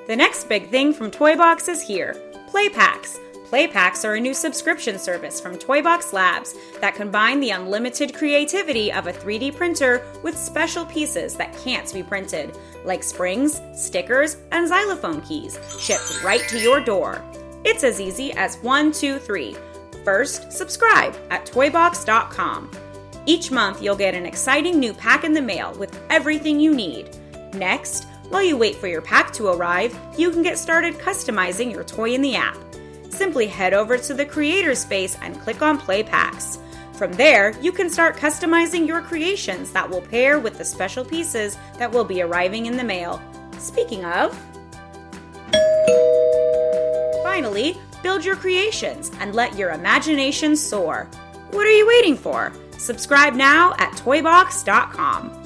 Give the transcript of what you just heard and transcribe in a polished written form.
The next big thing from Toybox is here, Play Packs. Play Packs are a new subscription service from Toybox Labs that combine the unlimited creativity of a 3D printer with special pieces that can't be printed, like springs, stickers, and xylophone keys, shipped right to your door. It's as easy as 1, 2, 3. First, subscribe at toybox.com. Each month, you'll get an exciting new pack in the mail with everything you need. Next, while you wait for your pack to arrive, you can get started customizing your toy in the app. Simply head over to the Creator Space and click on Play Packs. From there, you can start customizing your creations that will pair with the special pieces that will be arriving in the mail. Speaking of, finally, build your creations and let your imagination soar. What are you waiting for? Subscribe now at toybox.com.